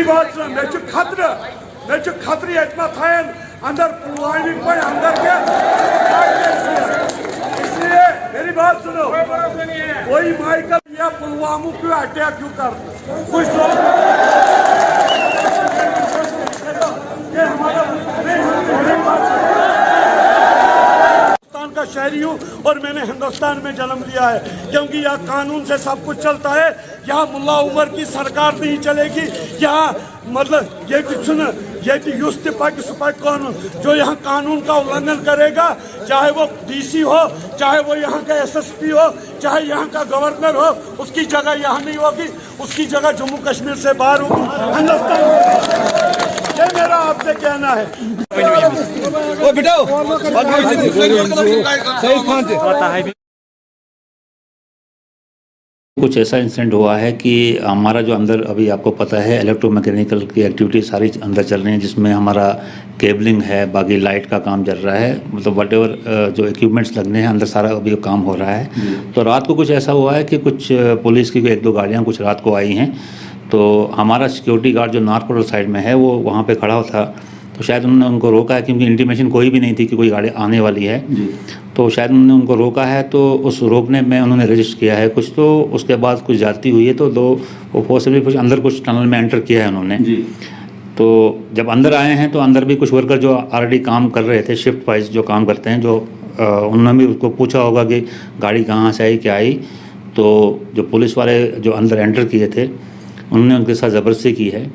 बात सुनो, मैं खतरे इतना था अंदर पुलवामा पर अंदर के, इसलिए मेरी बात सुनो, कोई माइकल या पुलवामा क्यों अटैक क्यों कर कुछ लोग ये हमारा हिंदुस्तान का शहरी हूँ और मैंने हिंदुस्तान में जन्म लिया है, क्योंकि यहाँ कानून से सब कुछ चलता है। यहाँ मुल्ला उमर की सरकार नहीं चलेगी। यहाँ मतलब ये कानून जो यहाँ कानून का उल्लंघन करेगा, चाहे वो डीसी हो, चाहे वो यहाँ का एसएसपी हो, चाहे यहाँ का गवर्नर हो, उसकी जगह यहाँ नहीं होगी, उसकी जगह जम्मू कश्मीर से बाहर होगी, हिंदुस्तान। ये मेरा आपसे कहना है। कुछ ऐसा इंसिडेंट हुआ है कि हमारा जो अंदर अभी आपको पता है इलेक्ट्रोमैकेनिकल की एक्टिविटी सारी अंदर चल रही है, जिसमें हमारा केबलिंग है, बाकी लाइट का काम चल रहा है, मतलब व्हाटएवर जो इक्विपमेंट्स लगने हैं अंदर सारा अभी काम हो रहा है। तो रात को कुछ ऐसा हुआ है कि कुछ पुलिस की 1-2 गाड़ियाँ कुछ रात को आई हैं, तो हमारा सिक्योरिटी गार्ड जो नॉर्थ पोर्टल साइड में है वो वहाँ पर खड़ा था, तो शायद उन्होंने उनको रोका है, क्योंकि इंटीमेशन कोई भी नहीं थी कि कोई गाड़ी आने वाली है, तो शायद उन्होंने उनको रोका है। तो उस रोकने में उन्होंने रजिस्टर किया है कुछ, तो उसके बाद कुछ जाती हुई है, तो वो पॉसिबली कुछ अंदर कुछ टनल में एंटर किया है उन्होंने। तो जब अंदर आए हैं तो अंदर भी कुछ वर्कर जो ऑलरेडी काम कर रहे थे शिफ्ट वाइज जो काम करते हैं, जो उन्होंने भी उसको पूछा होगा कि गाड़ी कहाँ से आई, क्या आई। तो जो पुलिस वाले जो अंदर एंटर किए थे उन्होंने उनके साथ ज़बरदस्ती की है।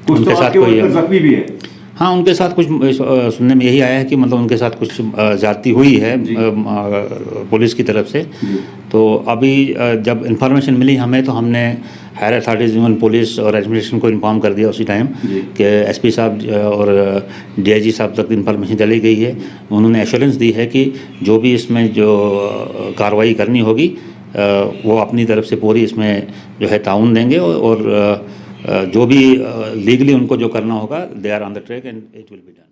उनके साथ कोई जख्मी भी है। हाँ, उनके साथ कुछ सुनने में यही आया है कि मतलब उनके साथ कुछ ज़्यादती हुई है पुलिस की तरफ से। तो अभी जब इन्फॉर्मेशन मिली हमें, तो हमने हायर अथॉरिटीज़ इवन पुलिस और एडमिनिस्ट्रेशन को इन्फॉर्म कर दिया उसी टाइम कि एसपी साहब और डीआईजी साहब तक इन्फॉर्मेशन चली गई है। उन्होंने एश्योरेंस दी है कि जो भी इसमें जो कार्रवाई करनी होगी वो अपनी तरफ से पूरी इसमें जो है ताउन देंगे, और जो भी लीगली उनको जो करना होगा, they are on the track and it will be done.